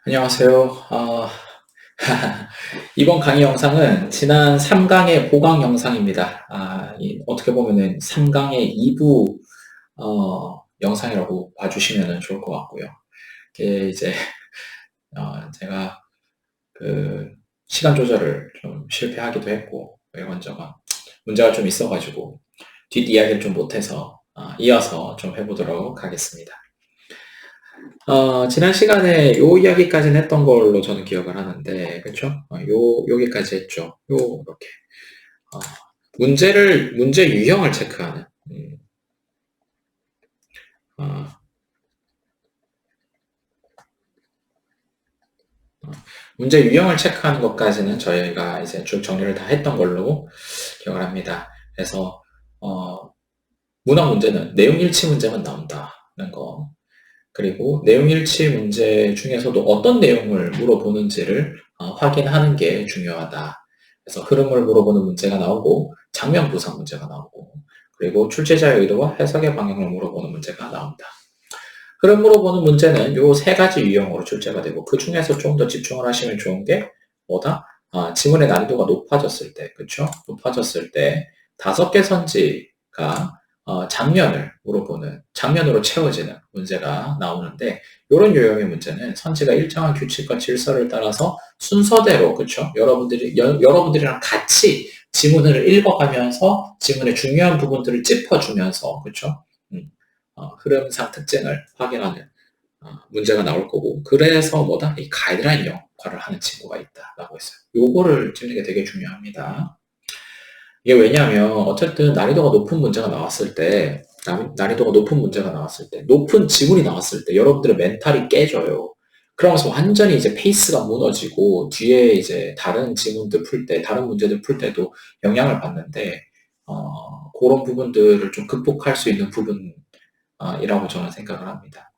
안녕하세요. 이번 강의 영상은 지난 3강의 보강 영상입니다. 어떻게 보면은 3강의 2부 영상이라고 봐주시면 좋을 것 같고요. 이게 이제 제가 그 시간 조절을 좀 실패하기도 했고 이건저건 문제가 좀 있어가지고 뒷이야기를 좀 못해서 이어서 좀 해보도록 하겠습니다. 지난 시간에 요 이야기까지는 했던 걸로 저는 기억을 하는데, 그쵸? 여기까지 했죠. 이렇게. 문제 유형을 체크하는, 어, 문제 유형을 체크하는 것까지는 저희가 이제 쭉 정리를 다 했던 걸로 기억을 합니다. 그래서, 문학 문제는 내용 일치 문제만 나온다는 거. 그리고 내용 일치 문제 중에서도 어떤 내용을 물어보는지를 확인하는 게 중요하다. 그래서 흐름을 물어보는 문제가 나오고 장면 구상 문제가 나오고 그리고 출제자의 의도와 해석의 방향을 물어보는 문제가 나온다. 흐름 물어보는 문제는 요 세 가지 유형으로 출제가 되고 그 중에서 좀 더 집중을 하시면 좋은 게 뭐다? 지문의 난이도가 높아졌을 때, 그쵸? 높아졌을 때 5개 선지가 장면을 물어보는, 장면으로 채워지는 문제가 나오는데, 이런 유형의 문제는 선지가 일정한 규칙과 질서를 따라서 순서대로, 그쵸? 여러분들이랑 같이 지문을 읽어가면서 지문의 중요한 부분들을 짚어주면서, 그쵸? 흐름상 특징을 확인하는 문제가 나올 거고, 그래서 뭐다? 이 가이드라인 역할을 하는 친구가 있다라고 했어요. 요거를 찍는 게 되게 중요합니다. 이게 왜냐하면 어쨌든 난이도가 높은 문제가 나왔을 때, 높은 지문이 나왔을 때 여러분들의 멘탈이 깨져요. 그러면서 완전히 이제 페이스가 무너지고 뒤에 이제 다른 지문들 풀 때, 다른 문제들 풀 때도 영향을 받는데 그런 부분들을 좀 극복할 수 있는 부분이라고 저는 생각을 합니다.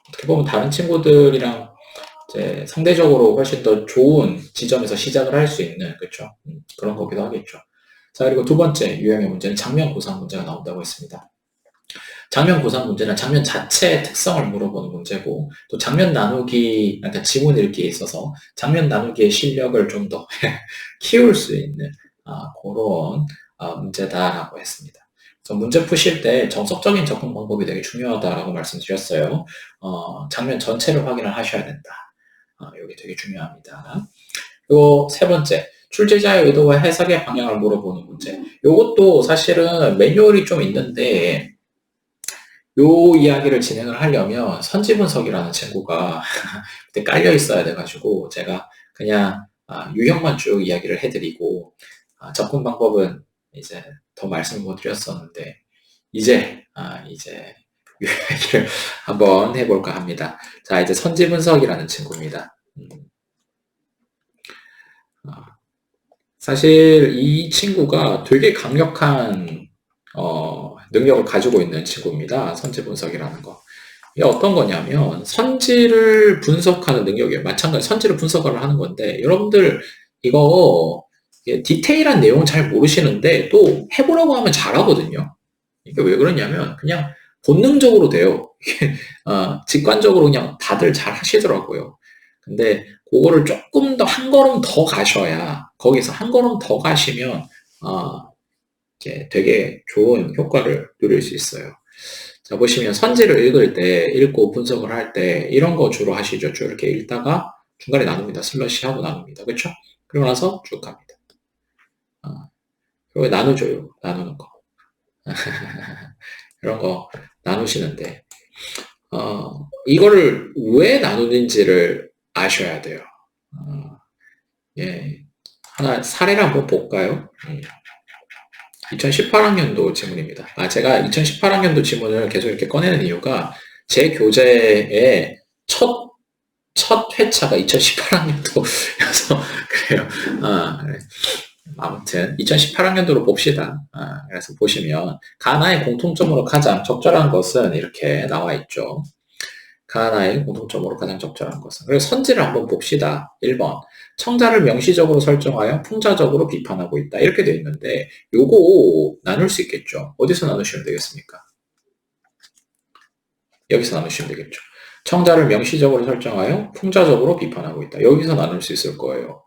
어떻게 보면 다른 친구들이랑 이제 상대적으로 훨씬 더 좋은 지점에서 시작을 할 수 있는, 그렇죠? 그런 거기도 하겠죠. 자, 그리고 두 번째 유형의 문제는 장면 구상 문제가 나온다고 했습니다. 장면 구상 문제는 장면 자체의 특성을 물어보는 문제고, 또 장면 나누기, 그러니까 지문 읽기에 있어서 장면 나누기의 실력을 좀 더 키울 수 있는 그런 문제다라고 했습니다. 그래서 문제 푸실 때 정석적인 접근 방법이 되게 중요하다라고 말씀드렸어요. 장면 전체를 확인을 하셔야 된다. 이게 되게 중요합니다. 그리고 세 번째, 출제자의 의도와 해석의 방향을 물어보는 문제. 이것도 사실은 매뉴얼이 좀 있는데, 요 이야기를 진행을 하려면 선지분석이라는 친구가 그때 깔려 있어야 돼가지고, 제가 그냥 유형만 쭉 이야기를 해드리고, 접근 방법은 이제 더 말씀을 못 드렸었는데, 이제 이야기를 한번 해볼까 합니다. 자, 이제 선지분석이라는 친구입니다. 사실 이 친구가 되게 강력한 능력을 가지고 있는 친구입니다. 선지 분석이라는 거. 이게 어떤 거냐면 선지를 분석하는 능력이에요. 마찬가지 선지를 분석을 하는 건데 여러분들 이거 디테일한 내용은 잘 모르시는데 또 해보라고 하면 잘하거든요. 이게 왜 그러냐면 그냥 본능적으로 돼요. 직관적으로 그냥 다들 잘 하시더라고요. 근데 그거를 조금 더 한 걸음 더 가셔야 거기서 한 걸음 더 가시면 이제 되게 좋은 효과를 누릴 수 있어요. 자, 보시면 선지를 읽을 때, 읽고 분석을 할 때 이런 거 주로 하시죠. 쭉 이렇게 읽다가 중간에 나눕니다. 슬러시 하고 나눕니다. 그렇죠? 그러고 나서 쭉 갑니다. 그리고 나누죠. 나누는 거. 이런 거 나누시는데 이거를 왜 나누는지를 아셔야 돼요. 예. 하나 사례를 한번 볼까요? 2018학년도 지문입니다. 제가 2018학년도 지문을 계속 이렇게 꺼내는 이유가 제 교재의 첫 회차가 2018학년도여서 그래요. 네. 아무튼 2018학년도로 봅시다. 그래서 보시면 가나의 공통점으로 가장 적절한 것은 이렇게 나와 있죠. 가나의 공통점으로 가장 적절한 것은. 그리고 선지를 한번 봅시다. 1번. 청자를 명시적으로 설정하여 풍자적으로 비판하고 있다. 이렇게 되어 있는데 요거 나눌 수 있겠죠. 어디서 나누시면 되겠습니까? 여기서 나누시면 되겠죠. 청자를 명시적으로 설정하여 풍자적으로 비판하고 있다. 여기서 나눌 수 있을 거예요.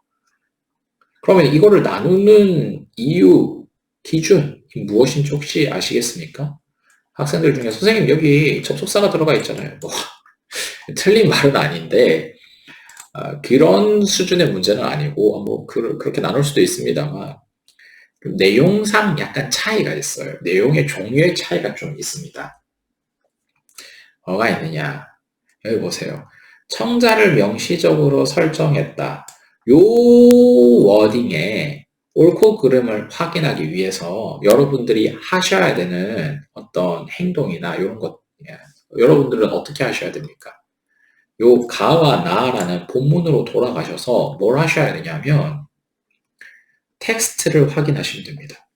그러면 이거를 나누는 이유, 기준이 무엇인지 혹시 아시겠습니까? 학생들 중에 선생님 여기 접속사가 들어가 있잖아요. 뭐, 틀린 말은 아닌데 그런 수준의 문제는 아니고 뭐 그렇게 나눌 수도 있습니다만 내용상 약간 차이가 있어요. 내용의 종류의 차이가 좀 있습니다. 뭐가 있느냐? 여기 보세요. 청자를 명시적으로 설정했다. 요 워딩에 옳고 그름을 확인하기 위해서 여러분들이 하셔야 되는 어떤 행동이나 이런 것, 여러분들은 어떻게 하셔야 됩니까? 요 가와 나라는 본문으로 돌아가셔서 뭘 하셔야 되냐면 텍스트를 확인하시면 됩니다.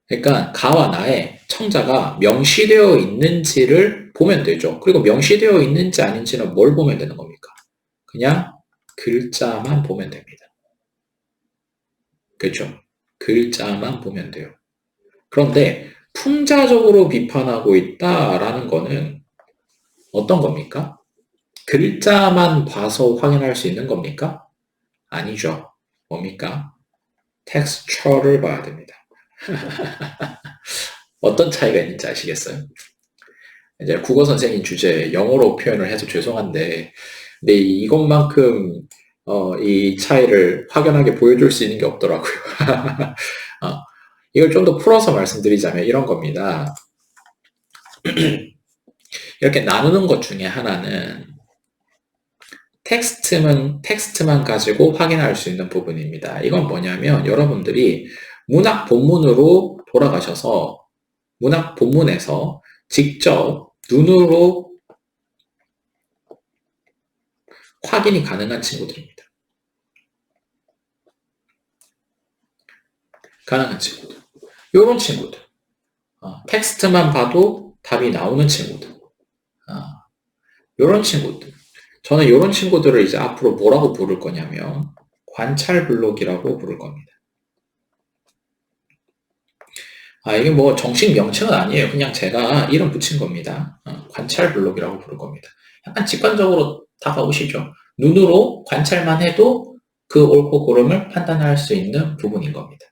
그러니까 가와 나의 청자가 명시되어 있는지를 보면 되죠. 그리고 명시되어 있는지 아닌지는 뭘 보면 되는 겁니까? 그냥 글자만 보면 됩니다. 그렇죠? 글자만 보면 돼요. 그런데 풍자적으로 비판하고 있다라는 거는 어떤 겁니까? 글자만 봐서 확인할 수 있는 겁니까? 아니죠. 뭡니까? 텍스처를 봐야 됩니다. 어떤 차이가 있는지 아시겠어요? 이제 국어 선생님 주제 영어로 표현을 해서 죄송한데, 근데 이것만큼 이 차이를 확연하게 보여줄 수 있는 게 없더라고요. 이걸 좀 더 풀어서 말씀드리자면 이런 겁니다. 이렇게 나누는 것 중에 하나는 텍스트만 가지고 확인할 수 있는 부분입니다. 이건 뭐냐면 여러분들이 문학 본문으로 돌아가셔서 문학 본문에서 직접 눈으로 확인이 가능한 친구들입니다. 가능한 친구들. 요런 친구들. 텍스트만 봐도 답이 나오는 친구들. 요런 친구들. 저는 요런 친구들을 이제 앞으로 뭐라고 부를 거냐면 관찰 블록이라고 부를 겁니다. 이게 뭐 정식 명칭은 아니에요. 그냥 제가 이름 붙인 겁니다. 관찰 블록이라고 부를 겁니다. 약간 직관적으로 다가오시죠. 눈으로 관찰만 해도 그 옳고 그름을 판단할 수 있는 부분인 겁니다.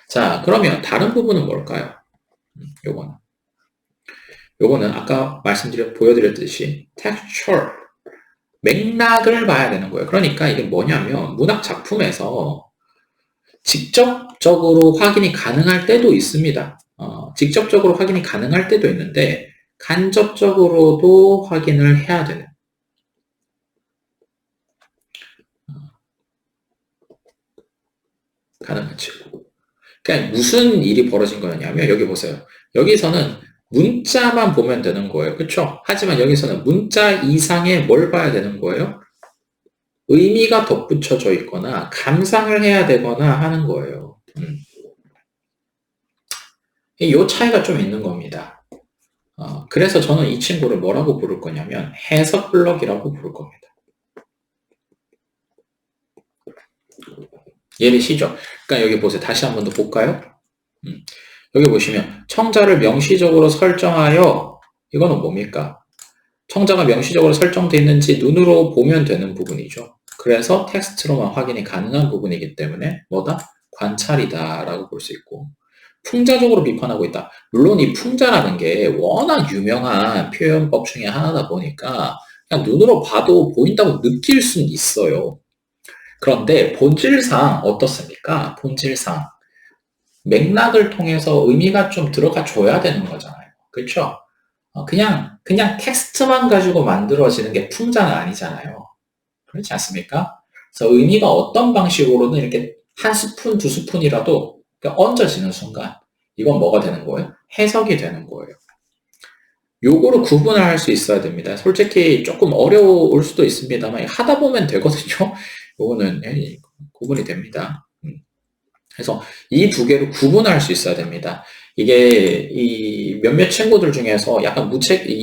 자, 그러면 다른 부분은 뭘까요? 요거는 아까 보여드렸듯이 textual, 맥락을 봐야 되는 거예요. 그러니까 이게 뭐냐면 문학 작품에서 직접적으로 확인이 가능할 때도 있습니다. 직접적으로 확인이 가능할 때도 있는데 간접적으로도 확인을 해야 되는 가능한 친구. 그러니까 무슨 일이 벌어진 거냐면 여기 보세요. 여기서는 문자만 보면 되는 거예요. 그렇죠? 하지만 여기서는 문자 이상의 뭘 봐야 되는 거예요? 의미가 덧붙여져 있거나 감상을 해야 되거나 하는 거예요. 이 차이가 좀 있는 겁니다. 그래서 저는 이 친구를 뭐라고 부를 거냐면 해석 블럭이라고 부를 겁니다. 이해되시죠? 그러니까 여기 보세요. 다시 한 번 더 볼까요? 여기 보시면 청자를 명시적으로 설정하여, 이거는 뭡니까? 청자가 명시적으로 설정되어 있는지 눈으로 보면 되는 부분이죠. 그래서 텍스트로만 확인이 가능한 부분이기 때문에 뭐다? 관찰이다 라고 볼 수 있고, 풍자적으로 비판하고 있다. 물론 이 풍자라는 게 워낙 유명한 표현법 중에 하나다 보니까 그냥 눈으로 봐도 보인다고 느낄 수는 있어요. 그런데 본질상 어떻습니까? 본질상 맥락을 통해서 의미가 좀 들어가 줘야 되는 거잖아요. 그렇죠? 그냥 텍스트만 가지고 만들어지는 게 풍자는 아니잖아요. 그렇지 않습니까? 그래서 의미가 어떤 방식으로든 이렇게 한 스푼, 두 스푼이라도 얹어지는 순간 이건 뭐가 되는 거예요? 해석이 되는 거예요. 요거를 구분을 할 수 있어야 됩니다. 솔직히 조금 어려울 수도 있습니다만 하다 보면 되거든요. 요거는 구분이 됩니다. 그래서 이 두 개를 구분할 수 있어야 됩니다. 이게 이 몇몇 친구들 중에서 약간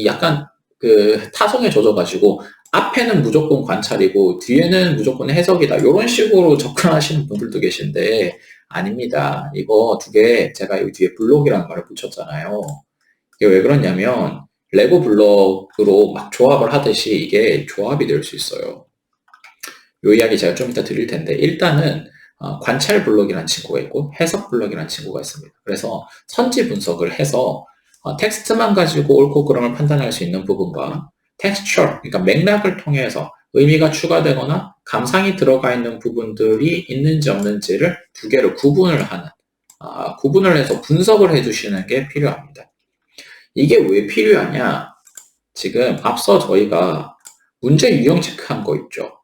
약간 그 타성에 젖어가지고 앞에는 무조건 관찰이고 뒤에는 무조건 해석이다. 이런 식으로 접근하시는 분들도 계신데 아닙니다. 이거 두 개 제가 여기 뒤에 블록이라는 말을 붙였잖아요. 이게 왜 그러냐면 레고 블록으로 막 조합을 하듯이 이게 조합이 될 수 있어요. 요 이야기 제가 좀 이따 드릴 텐데, 일단은 관찰 블록이라는 친구가 있고 해석 블록이라는 친구가 있습니다. 그래서 선지 분석을 해서 텍스트만 가지고 옳고 그름을 판단할 수 있는 부분과 텍스처, 그러니까 맥락을 통해서 의미가 추가되거나 감상이 들어가 있는 부분들이 있는지 없는지를 두 개를 구분을 해서 분석을 해주시는 게 필요합니다. 이게 왜 필요하냐? 지금 앞서 저희가 문제 유형 체크한 거 있죠.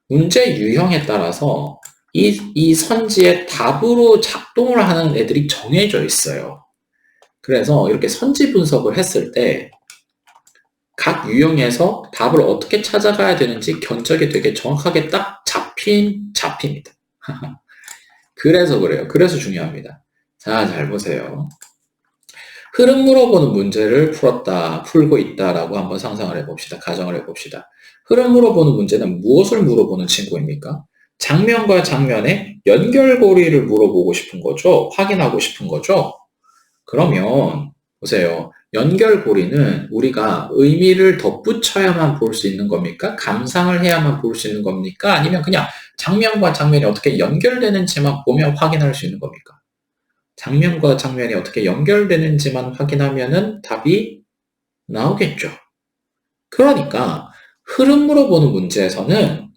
문제 유형에 따라서 이 선지의 답으로 작동을 하는 애들이 정해져 있어요. 그래서 이렇게 선지 분석을 했을 때 각 유형에서 답을 어떻게 찾아가야 되는지 견적이 되게 정확하게 딱 잡힙니다. 그래서 그래요. 그래서 중요합니다. 자, 잘 보세요. 흐름 물어보는 문제를 풀고 있다라고 한번 상상을 해봅시다. 가정을 해봅시다. 흐름 물어보는 문제는 무엇을 물어보는 친구입니까? 장면과 장면의 연결고리를 물어보고 싶은 거죠. 확인하고 싶은 거죠. 그러면 보세요. 연결고리는 우리가 의미를 덧붙여야만 볼 수 있는 겁니까? 감상을 해야만 볼 수 있는 겁니까? 아니면 그냥 장면과 장면이 어떻게 연결되는지만 보면 확인할 수 있는 겁니까? 장면과 장면이 어떻게 연결되는지만 확인하면은 답이 나오겠죠. 그러니까 흐름 물어보는 문제에서는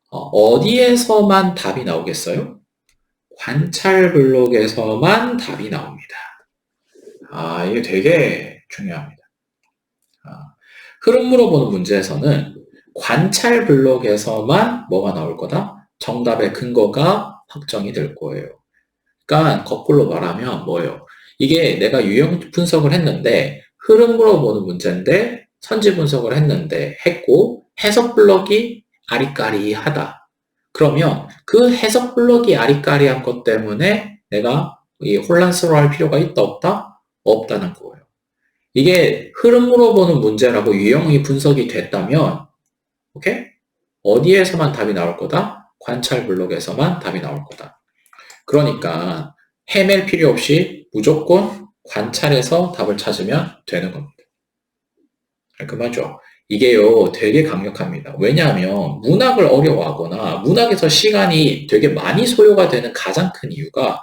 어디에서만 답이 나오겠어요? 관찰 블록에서만 답이 나옵니다. 이게 되게 중요합니다. 흐름 물어보는 문제에서는 관찰 블록에서만 뭐가 나올 거다? 정답의 근거가 확정이 될 거예요. 그러니까 거꾸로 말하면 뭐예요? 이게 내가 유형 분석을 했는데 흐름 물어보는 문제인데 선지 분석을 했고 해석 블록이 아리까리하다. 그러면 그 해석 블록이 아리까리한 것 때문에 내가 이 혼란스러워할 필요가 있다 없다? 없다는 거예요. 이게 흐름 물어보는 문제라고 유형이 분석이 됐다면 오케이? 어디에서만 답이 나올 거다? 관찰 블록에서만 답이 나올 거다. 그러니까 헤맬 필요 없이 무조건 관찰해서 답을 찾으면 되는 겁니다. 깔끔하죠? 이게요 되게 강력합니다. 왜냐하면 문학을 어려워하거나 문학에서 시간이 되게 많이 소요가 되는 가장 큰 이유가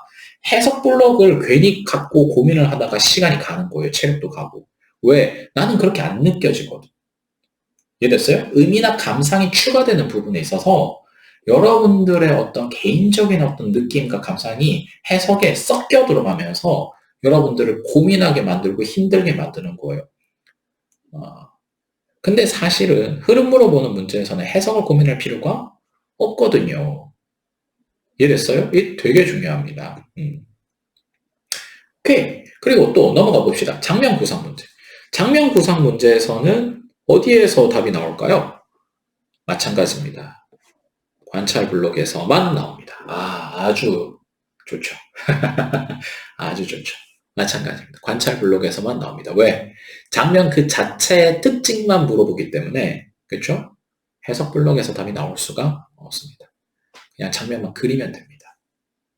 해석 블록을 괜히 갖고 고민을 하다가 시간이 가는 거예요. 체력도 가고. 왜? 나는 그렇게 안 느껴지거든. 이해됐어요? 의미나 감상이 추가되는 부분에 있어서 여러분들의 어떤 개인적인 어떤 느낌과 감상이 해석에 섞여 들어가면서 여러분들을 고민하게 만들고 힘들게 만드는 거예요. 근데 사실은 흐름 물어보는 문제에서는 해석을 고민할 필요가 없거든요. 이해됐어요? 이게 되게 중요합니다. 오케이. 그리고 또 넘어가 봅시다. 장면 구상 문제. 장면 구상 문제에서는 어디에서 답이 나올까요? 마찬가지입니다. 관찰 블록에서만 나옵니다. 아주 좋죠. 아주 좋죠. 마찬가지입니다. 관찰 블록에서만 나옵니다. 왜? 장면 그 자체의 특징만 물어보기 때문에 그렇죠? 해석 블록에서 답이 나올 수가 없습니다. 그냥 장면만 그리면 됩니다.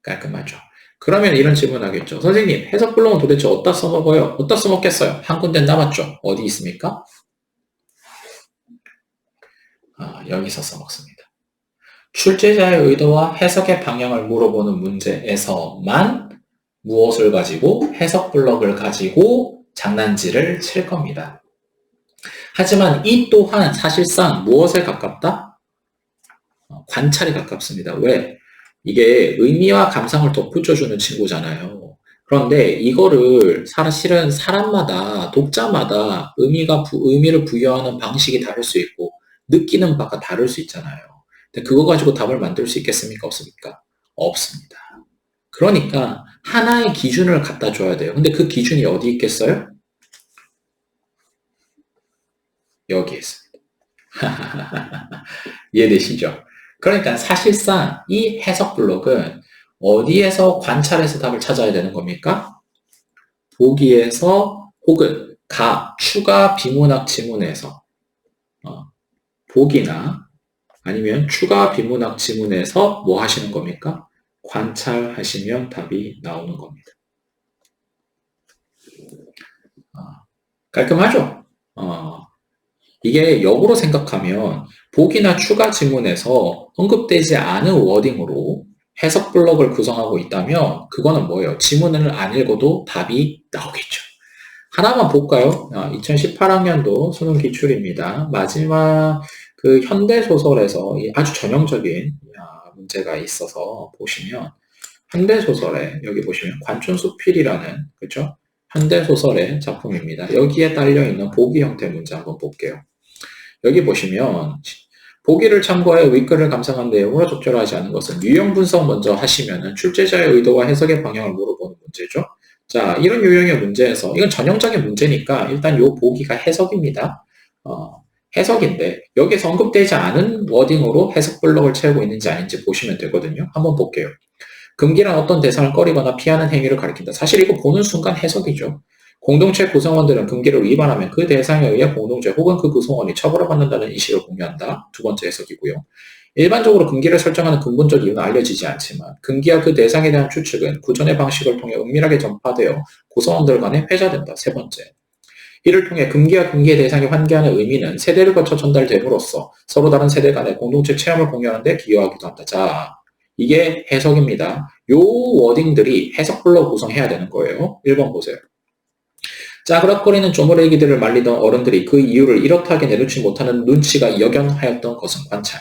깔끔하죠? 그러면 이런 질문 하겠죠. 선생님, 해석 블록은 도대체 어디다 써먹어요? 어디다 써먹겠어요? 한 군데 남았죠? 어디 있습니까? 여기서 써먹습니다. 출제자의 의도와 해석의 방향을 물어보는 문제에서만 무엇을 가지고 해석 블록을 가지고 장난질을 칠 겁니다. 하지만 이 또한 사실상 무엇에 가깝다? 관찰에 가깝습니다. 왜? 이게 의미와 감상을 덧붙여주는 친구잖아요. 그런데 이거를 사실은 사람마다 독자마다 의미를 부여하는 방식이 다를 수 있고 느끼는 바가 다를 수 있잖아요. 근데 그거 가지고 답을 만들 수 있겠습니까? 없습니까? 없습니다. 그러니까 하나의 기준을 갖다 줘야 돼요. 근데 그 기준이 어디 있겠어요? 여기 있습니다. 이해되시죠? 그러니까 사실상 이 해석 블록은 어디에서 관찰해서 답을 찾아야 되는 겁니까? 보기에서 혹은 추가 비문학 지문에서 보기나 아니면 추가 비문학 지문에서 뭐 하시는 겁니까? 관찰하시면 답이 나오는 겁니다. 깔끔하죠? 어, 이게 역으로 생각하면 보기나 추가 지문에서 언급되지 않은 워딩으로 해석 블럭을 구성하고 있다면 그거는 뭐예요? 지문을 안 읽어도 답이 나오겠죠. 하나만 볼까요? 2018학년도 수능 기출입니다. 마지막 그 현대소설에서 아주 전형적인 문제가 있어서 보시면 현대소설에 여기 보시면 관촌수필이라는 그렇죠? 현대소설의 작품입니다. 여기에 딸려있는 보기 형태 문제 한번 볼게요. 여기 보시면 보기를 참고하여 윗글을 감상한 내용으로 적절하지 않은 것은 유형 분석 먼저 하시면은 출제자의 의도와 해석의 방향을 물어보는 문제죠. 자, 이런 유형의 문제에서 이건 전형적인 문제니까 일단 요 보기가 해석입니다. 해석인데 여기서 언급되지 않은 워딩으로 해석 블럭을 채우고 있는지 아닌지 보시면 되거든요. 한번 볼게요. 금기란 어떤 대상을 꺼리거나 피하는 행위를 가리킨다. 사실 이거 보는 순간 해석이죠. 공동체 구성원들은 금기를 위반하면 그 대상에 의해 공동체 혹은 그 구성원이 처벌을 받는다는 이식을 공유한다. 두 번째 해석이고요. 일반적으로 금기를 설정하는 근본적 이유는 알려지지 않지만 금기와 그 대상에 대한 추측은 구전의 방식을 통해 은밀하게 전파되어 구성원들 간에 회자된다. 세 번째. 이를 통해 금기와 금기의 대상이 환기하는 의미는 세대를 거쳐 전달됨으로써 서로 다른 세대 간의 공동체 체험을 공유하는 데 기여하기도 한다. 자, 이게 해석입니다. 요 워딩들이 해석 블록 구성해야 되는 거예요. 1번 보세요. 짜그락거리는 쪼무레기들을 말리던 어른들이 그 이유를 이렇다하게 내놓지 못하는 눈치가 역연하였던 것은 관찰.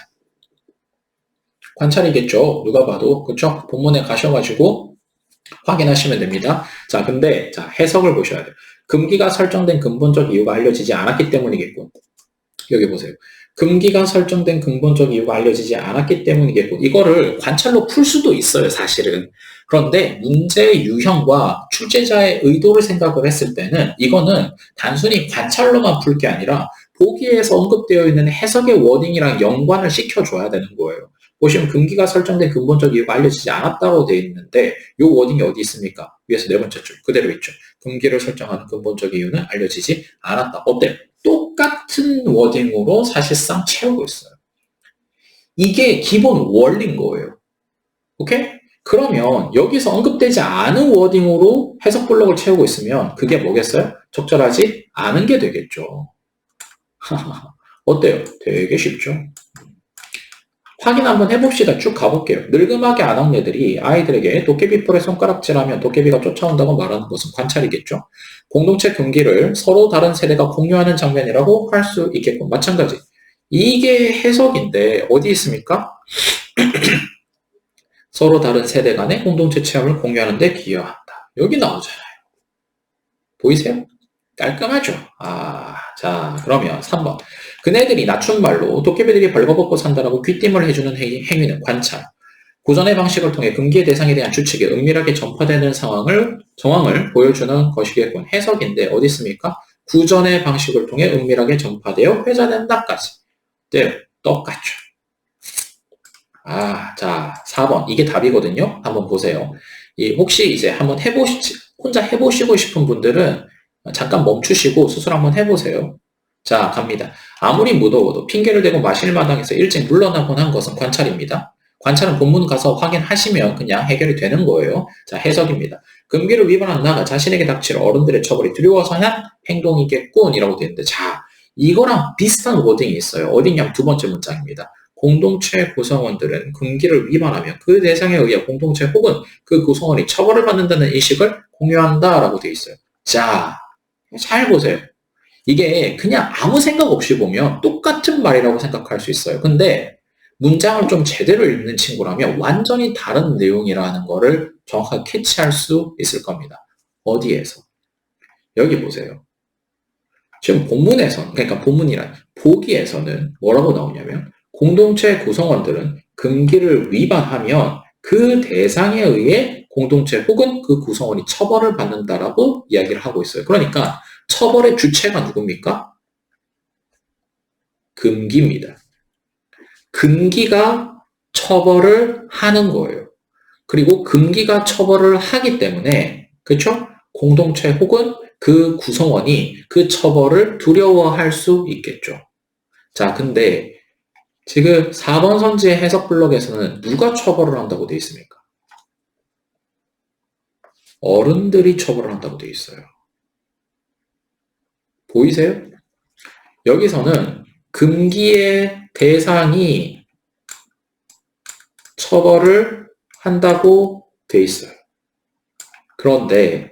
관찰이겠죠. 누가 봐도. 그쵸? 본문에 가셔가지고 확인하시면 됩니다. 자, 근데 해석을 보셔야 돼요. 금기가 설정된 근본적 이유가 알려지지 않았기 때문이겠군. 여기 보세요. 금기가 설정된 근본적 이유가 알려지지 않았기 때문이겠군. 이거를 관찰로 풀 수도 있어요, 사실은. 그런데 문제의 유형과 출제자의 의도를 생각을 했을 때는 이거는 단순히 관찰로만 풀 게 아니라 보기에서 언급되어 있는 해석의 워딩이랑 연관을 시켜줘야 되는 거예요. 보시면 금기가 설정된 근본적 이유가 알려지지 않았다고 되어 있는데 이 워딩이 어디 있습니까? 위에서 네 번째 줄 그대로 있죠. 금기를 설정하는 근본적 이유는 알려지지 않았다. 어때요? 똑같은 워딩으로 사실상 채우고 있어요. 이게 기본 원리인 거예요. 오케이? 그러면 여기서 언급되지 않은 워딩으로 해석 블록을 채우고 있으면 그게 뭐겠어요? 적절하지 않은 게 되겠죠. 어때요? 되게 쉽죠? 확인 한번 해봅시다. 쭉 가볼게요. 늙음하게 아낙네들이 아이들에게 도깨비풀에 손가락질하면 도깨비가 쫓아온다고 말하는 것은 관찰이겠죠. 공동체 금기를 서로 다른 세대가 공유하는 장면이라고 할 수 있겠고 마찬가지. 이게 해석인데 어디 있습니까? 서로 다른 세대 간의 공동체 체험을 공유하는 데 기여한다. 여기 나오잖아요. 보이세요? 깔끔하죠? 자, 그러면 3번. 그네들이 낮춘말로 도깨비들이 벌거벗고 산다라고 귀띔을 해주는 행위는 관찰. 구전의 방식을 통해 금기의 대상에 대한 추측이 은밀하게 전파되는 정황을 보여주는 것이겠군. 해석인데 어디 있습니까? 구전의 방식을 통해 은밀하게 전파되어 회자된다까지. 네, 똑같죠. 자, 4번. 이게 답이거든요. 한번 보세요. 혹시 이제 한번 혼자 해보시고 싶은 분들은 잠깐 멈추시고 수술 한번 해보세요. 자, 갑니다. 아무리 무더워도 핑계를 대고 마실 마당에서 일찍 물러나곤 한 것은 관찰입니다. 관찰은 본문 가서 확인하시면 그냥 해결이 되는 거예요. 자, 해석입니다. 금기를 위반한 나가 자신에게 닥칠 어른들의 처벌이 두려워서 한 행동이겠군 이라고 되어 있는데 자, 이거랑 비슷한 워딩이 있어요. 어디냐면 두 번째 문장입니다. 공동체 구성원들은 금기를 위반하면 그 대상에 의해 공동체 혹은 그 구성원이 처벌을 받는다는 인식을 공유한다라고 되어 있어요. 자, 잘 보세요. 이게 그냥 아무 생각 없이 보면 똑같은 말이라고 생각할 수 있어요. 근데 문장을 좀 제대로 읽는 친구라면 완전히 다른 내용이라는 거를 정확하게 캐치할 수 있을 겁니다. 어디에서? 여기 보세요. 지금 본문에서, 그러니까 본문이란 보기에서는 뭐라고 나오냐면 공동체 구성원들은 금기를 위반하면 그 대상에 의해 공동체 혹은 그 구성원이 처벌을 받는다라고 이야기를 하고 있어요. 그러니까 처벌의 주체가 누굽니까? 금기입니다. 금기가 처벌을 하는 거예요. 그리고 금기가 처벌을 하기 때문에 그렇죠? 공동체 혹은 그 구성원이 그 처벌을 두려워할 수 있겠죠. 자, 근데 지금 4번 선지의 해석 블록에서는 누가 처벌을 한다고 되어 있습니까? 어른들이 처벌을 한다고 되어 있어요. 보이세요? 여기서는 금기의 대상이 처벌을 한다고 돼 있어요. 그런데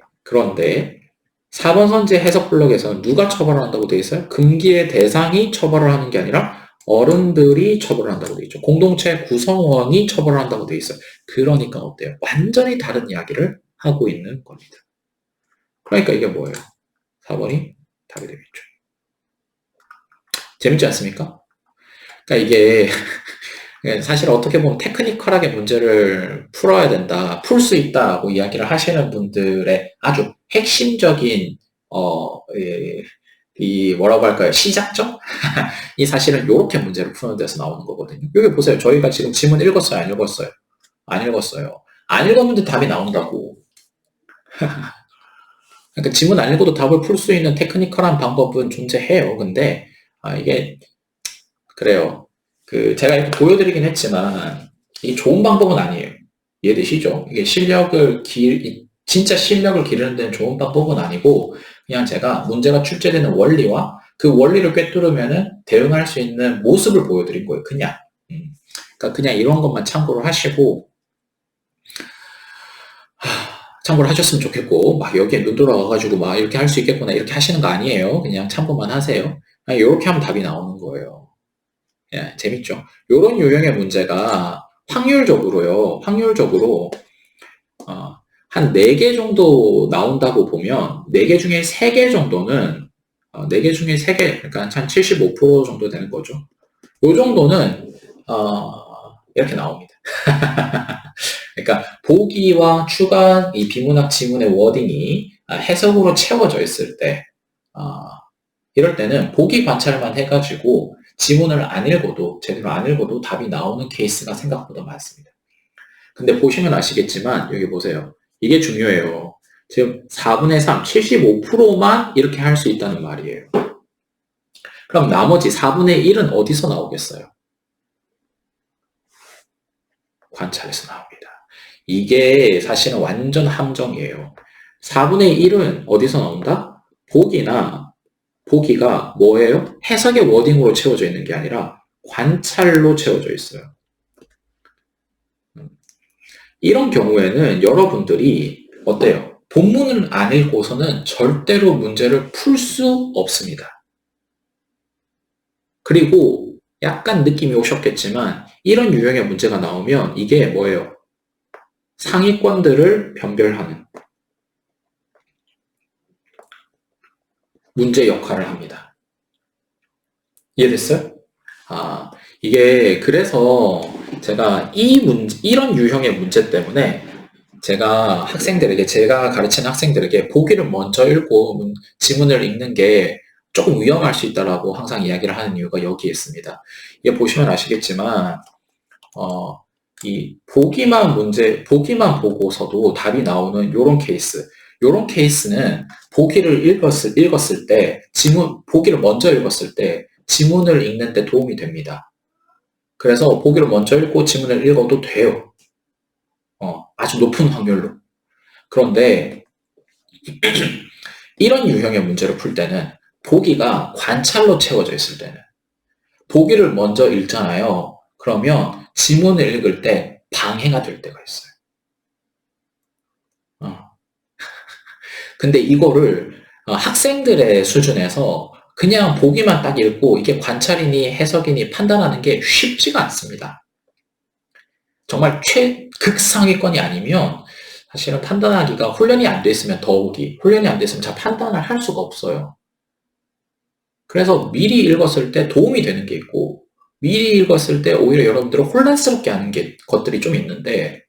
4번 선지의 해석 블록에서는 누가 처벌을 한다고 돼 있어요? 금기의 대상이 처벌을 하는 게 아니라 어른들이 처벌을 한다고 돼 있죠. 공동체 구성원이 처벌을 한다고 돼 있어요. 그러니까 어때요? 완전히 다른 이야기를 하고 있는 겁니다. 그러니까 이게 뭐예요? 4번이 답이 되겠죠. 재밌지 않습니까? 그러니까 이게 사실 어떻게 보면 테크니컬하게 문제를 풀어야 된다, 풀 수 있다라고 이야기를 하시는 분들의 아주 핵심적인 이 뭐라고 할까요? 시작점? 이 사실은 이렇게 문제를 푸는 데서 나오는 거거든요. 여기 보세요. 저희가 지금 지문 읽었어요? 안 읽었어요? 안 읽었어요. 안 읽었는데 답이 나온다고. 그러니까 지문 안 읽어도 답을 풀 수 있는 테크니컬한 방법은 존재해요. 근데 이게 그래요. 제가 이렇게 보여드리긴 했지만 이게 좋은 방법은 아니에요. 이해되시죠? 이게 진짜 실력을 기르는 데는 좋은 방법은 아니고 그냥 제가 문제가 출제되는 원리와 그 원리를 꿰뚫으면은 대응할 수 있는 모습을 보여드린 거예요. 그냥. 그러니까 그냥 이런 것만 참고를 하시고 참고를 하셨으면 좋겠고 막 여기에 눈 돌아가가지고 막 이렇게 할 수 있겠구나 이렇게 하시는 거 아니에요. 그냥 참고만 하세요. 이렇게 하면 답이 나오는 거예요. 예, 재밌죠? 요런 유형의 문제가 확률적으로 한 4개 정도 나온다고 보면 4개 중에 3개 정도는 4개 중에 3개 그러니까 한 75% 정도 되는 거죠. 요 정도는 이렇게 나옵니다. 그러니까 보기와 추가 이 비문학 지문의 워딩이 해석으로 채워져 있을 때 이럴 때는 보기 관찰만 해가지고 지문을 안 읽어도 제대로 안 읽어도 답이 나오는 케이스가 생각보다 많습니다. 근데 보시면 아시겠지만 여기 보세요. 이게 중요해요. 지금 4분의 3, 75%만 이렇게 할 수 있다는 말이에요. 그럼 나머지 4분의 1은 어디서 나오겠어요? 관찰에서 나옵니다. 이게 사실은 완전 함정이에요. 4분의 1은 어디서 나온다? 보기가 뭐예요? 해석의 워딩으로 채워져 있는 게 아니라 관찰로 채워져 있어요. 이런 경우에는 여러분들이 어때요? 본문을 안 읽고서는 절대로 문제를 풀 수 없습니다. 그리고 약간 느낌이 오셨겠지만 이런 유형의 문제가 나오면 이게 뭐예요? 상위권들을 변별하는 문제 역할을 합니다. 이해됐어요? 이게 그래서 제가 이런 유형의 문제 때문에 제가 가르치는 학생들에게 보기를 먼저 읽고 지문을 읽는 게 조금 위험할 수 있다라고 항상 이야기를 하는 이유가 여기에 있습니다. 이게 보시면 아시겠지만 이 보기만 보고서도 답이 나오는 요런 케이스는 보기를 읽었을 때 보기를 먼저 읽었을 때 지문을 읽는 데 도움이 됩니다. 그래서 보기를 먼저 읽고 지문을 읽어도 돼요. 아주 높은 확률로. 그런데 이런 유형의 문제를 풀 때는 보기가 관찰로 채워져 있을 때는 보기를 먼저 읽잖아요. 그러면 지문을 읽을 때 방해가 될 때가 있어요. 근데 이거를 학생들의 수준에서 그냥 보기만 딱 읽고 이게 관찰이니 해석이니 판단하는 게 쉽지가 않습니다. 정말 극상위권이 아니면 사실은 판단하기가 훈련이 안 돼 있으면 훈련이 안 돼 있으면 잘 판단을 할 수가 없어요. 그래서 미리 읽었을 때 도움이 되는 게 있고 미리 읽었을 때 오히려 여러분들을 혼란스럽게 하는 것들이 좀 있는데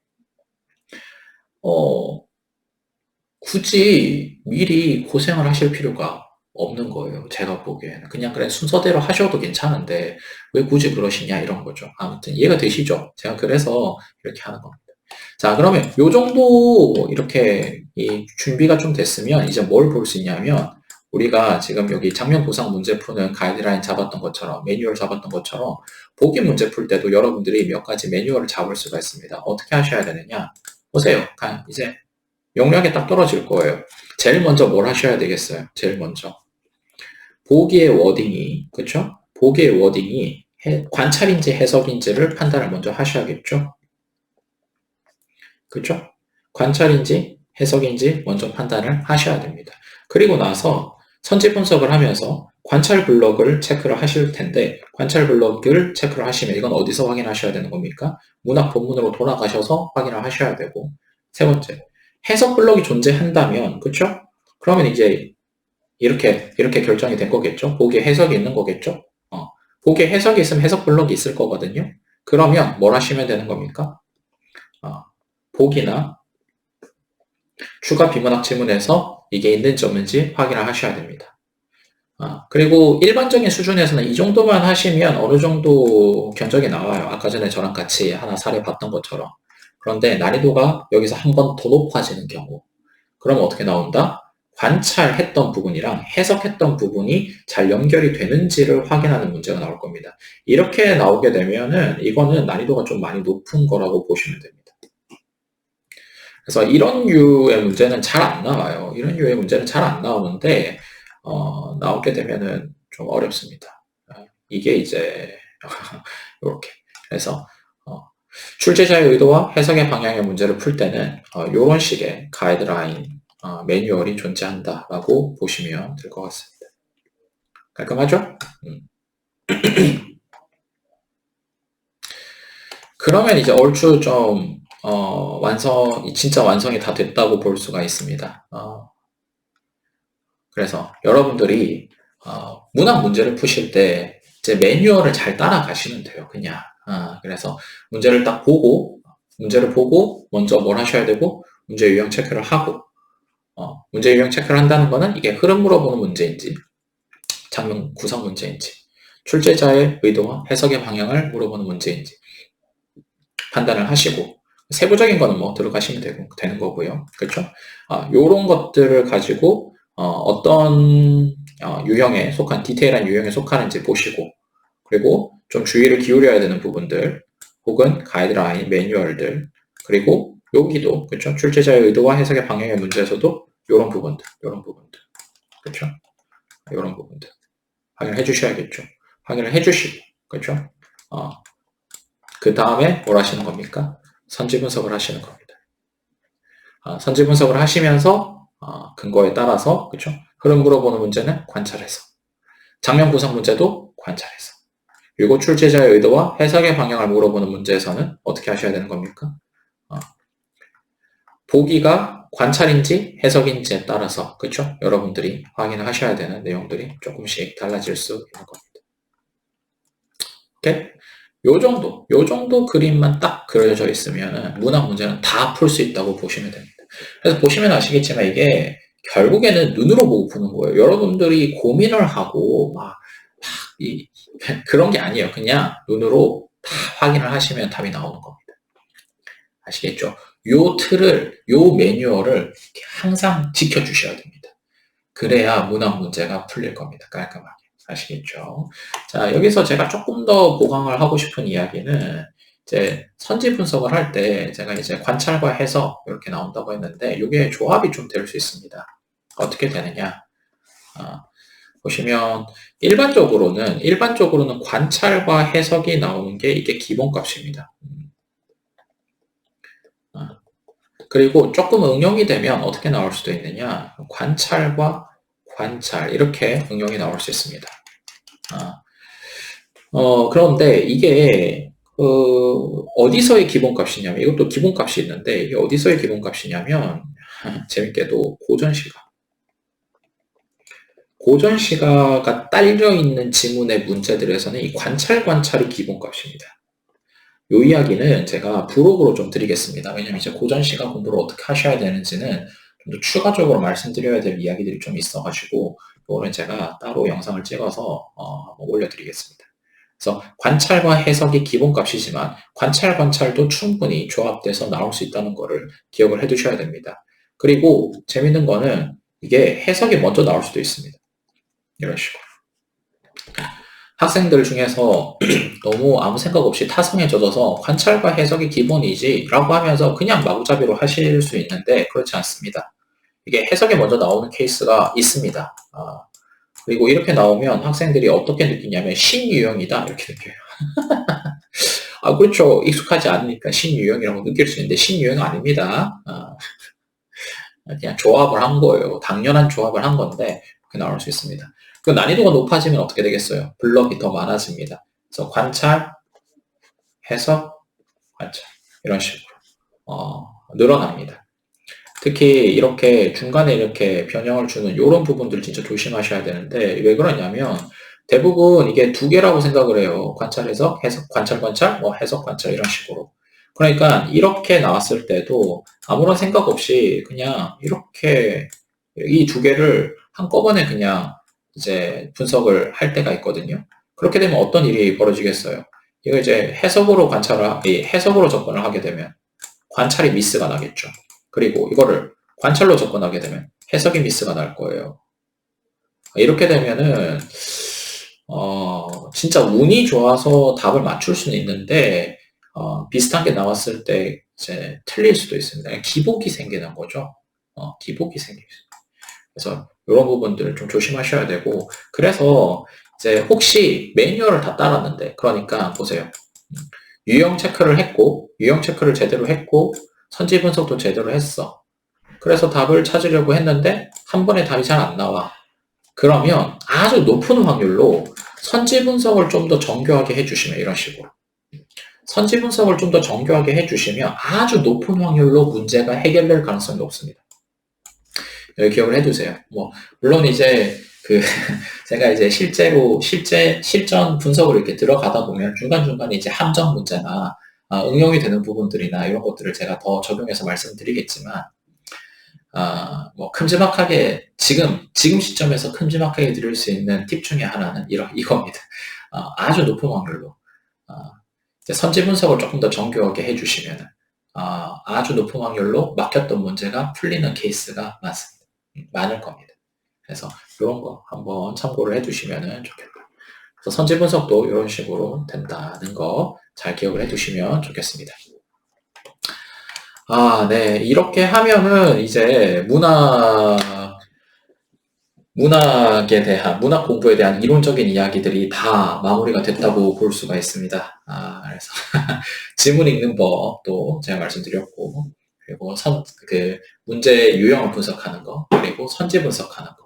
굳이 미리 고생을 하실 필요가 없는 거예요. 제가 보기에는. 그냥 그래 순서대로 하셔도 괜찮은데 왜 굳이 그러시냐 이런 거죠. 아무튼 이해가 되시죠? 제가 그래서 이렇게 하는 겁니다. 자, 그러면 요 정도 이렇게 준비가 좀 됐으면 이제 뭘 볼 수 있냐면 우리가 지금 여기 장면 구상 문제 푸는 가이드라인 잡았던 것처럼 매뉴얼 잡았던 것처럼 보기 문제 풀 때도 여러분들이 몇 가지 매뉴얼을 잡을 수가 있습니다. 어떻게 하셔야 되느냐? 보세요. 이제 용량이 딱 떨어질 거예요. 제일 먼저 뭘 하셔야 되겠어요? 제일 먼저 보기의 워딩이, 그쵸? 보기의 워딩이 관찰인지 해석인지를 판단을 먼저 하셔야겠죠? 그쵸? 관찰인지 해석인지 먼저 판단을 하셔야 됩니다. 그리고 나서 선지 분석을 하면서 관찰 블럭을 체크를 하실 텐데, 관찰 블럭을 체크를 하시면 이건 어디서 확인하셔야 되는 겁니까? 문학 본문으로 돌아가셔서 확인을 하셔야 되고, 세 번째, 해석 블럭이 존재한다면, 그쵸? 그러면 이제 이렇게 결정이 된 거겠죠? 보기에 해석이 있는 거겠죠? 보기에 해석이 있으면 해석 블럭이 있을 거거든요? 그러면 뭘 하시면 되는 겁니까? 보기나 추가 비문학 지문에서 이게 있는지 없는지 확인을 하셔야 됩니다. 그리고 일반적인 수준에서는 이 정도만 하시면 어느 정도 견적이 나와요. 아까 전에 저랑 같이 하나 사례 봤던 것처럼. 그런데 난이도가 여기서 한 번 더 높아지는 경우, 그럼 어떻게 나온다? 관찰했던 부분이랑 해석했던 부분이 잘 연결이 되는지를 확인하는 문제가 나올 겁니다. 이렇게 나오게 되면은 이거는 난이도가 좀 많이 높은 거라고 보시면 됩니다. 그래서 이런 류의 문제는 잘 안 나와요. 이런 류의 문제는 잘 안 나오는데, 나오게 되면은 좀 어렵습니다. 이게 이제, 이렇게. 그래서, 출제자의 의도와 해석의 방향의 문제를 풀 때는, 이런 식의 가이드라인, 매뉴얼이 존재한다라고 보시면 될 것 같습니다. 깔끔하죠? 그러면 이제 얼추 좀, 진짜 완성이 다 됐다고 볼 수가 있습니다. 그래서 여러분들이 문학 문제를 푸실 때 이제 매뉴얼을 잘 따라가시면 돼요. 그냥. 그래서 문제를 보고 먼저 뭘 하셔야 되고, 문제 유형 체크를 하고, 문제 유형 체크를 한다는 거는 이게 흐름 물어보는 문제인지, 장면 구성 문제인지, 출제자의 의도와 해석의 방향을 물어보는 문제인지 판단을 하시고, 세부적인 거는 뭐 들어가시면 되는 거고요. 그렇죠? 요런 것들을 가지고 어떤 유형에 속한, 디테일한 유형에 속하는지 보시고, 그리고 좀 주의를 기울여야 되는 부분들, 혹은 가이드라인, 매뉴얼들, 그리고 여기도, 그렇죠? 출제자의 의도와 해석의 방향의 문제에서도 요런 부분들, 그렇죠? 요런 부분들 확인을 해주셔야겠죠. 확인을 해주시고, 그렇죠? 그 다음에 뭘 하시는 겁니까? 선지 분석을 하시는 겁니다. 선지 분석을 하시면서 근거에 따라서, 그렇죠? 흐름 물어보는 문제는 관찰해서, 장면 구성 문제도 관찰해서, 그리고 출제자의 의도와 해석의 방향을 물어보는 문제에서는 어떻게 하셔야 되는 겁니까? 보기가 관찰인지 해석인지에 따라서, 그렇죠? 여러분들이 확인을 하셔야 되는 내용들이 조금씩 달라질 수 있는 겁니다. 오케이? 요 정도 그림만 딱 그려져 있으면 문학 문제는 다 풀 수 있다고 보시면 됩니다. 그래서 보시면 아시겠지만 이게 결국에는 눈으로 보고 푸는 거예요. 여러분들이 고민을 하고 그런 게 아니에요. 그냥 눈으로 다 확인을 하시면 답이 나오는 겁니다. 아시겠죠? 요 틀을, 요 매뉴얼을 항상 지켜주셔야 됩니다. 그래야 문학 문제가 풀릴 겁니다. 깔끔하게. 아시겠죠? 자, 여기서 제가 조금 더 보강을 하고 싶은 이야기는, 이제 선지 분석을 할 때 제가 이제 관찰과 해석 이렇게 나온다고 했는데, 이게 조합이 좀 될 수 있습니다. 어떻게 되느냐? 보시면 일반적으로는 관찰과 해석이 나오는 게 이게 기본값입니다. 그리고 조금 응용이 되면 어떻게 나올 수도 있느냐? 관찰과 관찰 이렇게 응용이 나올 수 있습니다. 그런데 이게 어디서의 기본값이냐면, 이것도 기본값이 있는데 이게 어디서의 기본값이냐면 재밌게도 고전시가가 딸려 있는 지문의 문제들에서는 이 관찰이 기본값입니다. 이 이야기는 제가 부록으로 좀 드리겠습니다. 왜냐면 이제 고전시가 공부를 어떻게 하셔야 되는지는 좀 더 추가적으로 말씀드려야 될 이야기들이 좀 있어가지고 이거는 제가 따로 영상을 찍어서 올려드리겠습니다. 그래서 관찰과 해석이 기본값이지만 관찰도 충분히 조합돼서 나올 수 있다는 거를 기억을 해두셔야 됩니다. 그리고 재밌는 거는 이게 해석이 먼저 나올 수도 있습니다. 이런 식으로. 학생들 중에서 너무 아무 생각 없이 타성에 젖어서 관찰과 해석이 기본이지 라고 하면서 그냥 마구잡이로 하실 수 있는데 그렇지 않습니다. 이게 해석이 먼저 나오는 케이스가 있습니다. 그리고 이렇게 나오면 학생들이 어떻게 느끼냐면 신유형이다 이렇게 느껴요. 아 그렇죠. 익숙하지 않으니까 신유형이라고 느낄 수 있는데 신유형 아닙니다. 그냥 조합을 한 거예요. 당연한 조합을 한 건데 그렇게 나올 수 있습니다. 그 난이도가 높아지면 어떻게 되겠어요? 블럭이 더 많아집니다. 그래서 관찰, 해석, 관찰 이런 식으로 늘어납니다. 특히 이렇게 중간에 이렇게 변형을 주는 이런 부분들 진짜 조심하셔야 되는데 왜 그러냐면 대부분 이게 두 개라고 생각을 해요. 관찰, 해석, 해석, 관찰, 관찰, 뭐 해석, 관찰 이런 식으로. 그러니까 이렇게 나왔을 때도 아무런 생각 없이 그냥 이렇게 이 두 개를 한꺼번에 그냥 이제 분석을 할 때가 있거든요. 그렇게 되면 어떤 일이 벌어지겠어요? 이거 이제 해석으로 접근을 하게 되면 관찰이 미스가 나겠죠. 그리고 이거를 관찰로 접근하게 되면 해석이 미스가 날 거예요. 이렇게 되면은 진짜 운이 좋아서 답을 맞출 수는 있는데 비슷한 게 나왔을 때 이제 틀릴 수도 있습니다. 기복이 생기는 거죠. 기복이 생기죠. 그래서 이런 부분들을 좀 조심하셔야 되고 그래서 이제 혹시 매뉴얼을 다 따랐는데 그러니까 보세요. 유형 체크를 제대로 했고 선지 분석도 제대로 했어. 그래서 답을 찾으려고 했는데 한 번에 답이 잘 안 나와. 그러면 아주 높은 확률로 선지 분석을 좀 더 정교하게 해주시면 이런 식으로 선지 분석을 좀 더 정교하게 해주시면 아주 높은 확률로 문제가 해결될 가능성이 높습니다. 여기 기억을 해두세요. 뭐 물론 이제 그 제가 이제 실전 분석을 이렇게 들어가다 보면 중간중간에 이제 함정 문제나 응용이 되는 부분들이나 이런 것들을 제가 더 적용해서 말씀드리겠지만 뭐 큼지막하게 지금 시점에서 큼지막하게 드릴 수 있는 팁 중에 하나는 이겁니다. 아주 높은 확률로 이제 선지 분석을 조금 더 정교하게 해주시면 아주 높은 확률로 막혔던 문제가 풀리는 케이스가 많을 겁니다. 그래서 이런 거 한번 참고를 해두시면 좋겠다. 그래서 선지 분석도 이런 식으로 된다는 거 잘 기억을 해두시면 좋겠습니다. 네. 이렇게 하면은 이제 문학 공부에 대한 이론적인 이야기들이 다 마무리가 됐다고 볼 수가 있습니다. 그래서 지문 읽는 법도 제가 말씀드렸고, 그리고 문제 유형을 분석하는 거, 그리고 선지 분석하는 거,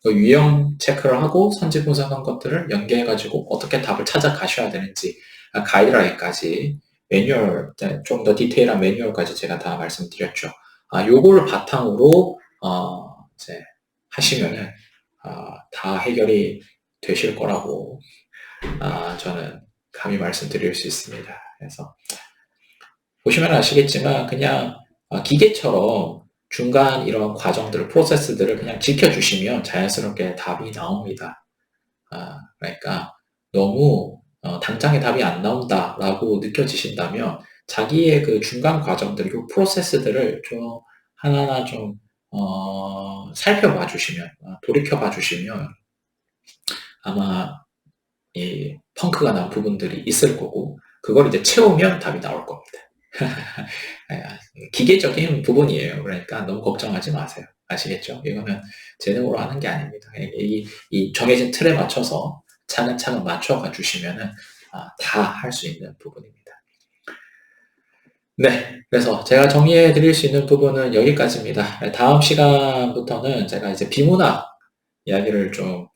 그 유형 체크를 하고 선지 분석한 것들을 연계해가지고 어떻게 답을 찾아가셔야 되는지, 가이드라인까지 매뉴얼, 좀 더 디테일한 매뉴얼까지 제가 다 말씀드렸죠. 요걸 바탕으로, 이제 하시면은, 다 해결이 되실 거라고, 저는 감히 말씀드릴 수 있습니다. 그래서, 보시면 아시겠지만, 그냥, 기계처럼 중간 이런 과정들을, 프로세스들을 그냥 지켜주시면 자연스럽게 답이 나옵니다. 그러니까, 너무, 당장에 답이 안 나온다라고 느껴지신다면, 자기의 그 중간 과정들, 그 프로세스들을 좀 하나하나 좀 살펴봐 주시면, 돌이켜봐 주시면 아마 이 펑크가 난 부분들이 있을 거고 그걸 이제 채우면 답이 나올 겁니다. 기계적인 부분이에요. 그러니까 너무 걱정하지 마세요. 아시겠죠? 이거는 재능으로 하는 게 아닙니다. 이 정해진 틀에 맞춰서 차근차근 맞춰가 주시면은 다 할 수 있는 부분입니다. 네. 그래서 제가 정리해 드릴 수 있는 부분은 여기까지입니다. 다음 시간부터는 제가 이제 비문학 이야기를 좀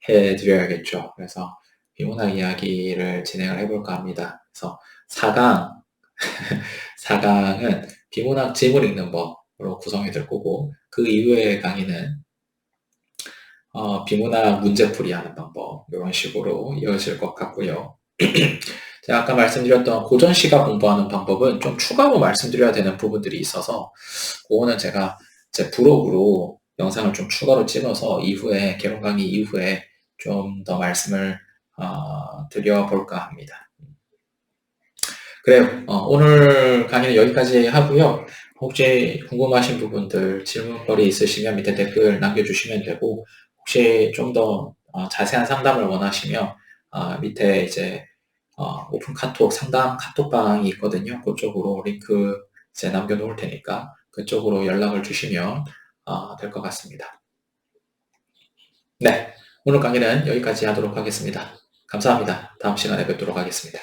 해 드려야겠죠. 그래서 비문학 이야기를 진행을 해볼까 합니다. 그래서 4강, 4강은 비문학 지문 읽는 법으로 구성이 될 거고, 그 이후의 강의는 비문학 문제풀이 하는 방법, 이런 식으로 이어질 것 같고요. 제가 아까 말씀드렸던 고전 시가 공부하는 방법은 좀 추가로 말씀드려야 되는 부분들이 있어서 그거는 제가 제 블로그로 영상을 좀 추가로 찍어서 이후에 개론 강의 이후에 좀 더 말씀을 드려볼까 합니다. 그래요. 오늘 강의는 여기까지 하고요. 혹시 궁금하신 부분들, 질문거리 있으시면 밑에 댓글 남겨주시면 되고 혹시 좀 더 자세한 상담을 원하시면 밑에 이제 오픈 카톡 상담 카톡방이 있거든요. 그쪽으로 링크 이제 남겨놓을 테니까 그쪽으로 연락을 주시면 될 것 같습니다. 네. 오늘 강의는 여기까지 하도록 하겠습니다. 감사합니다. 다음 시간에 뵙도록 하겠습니다.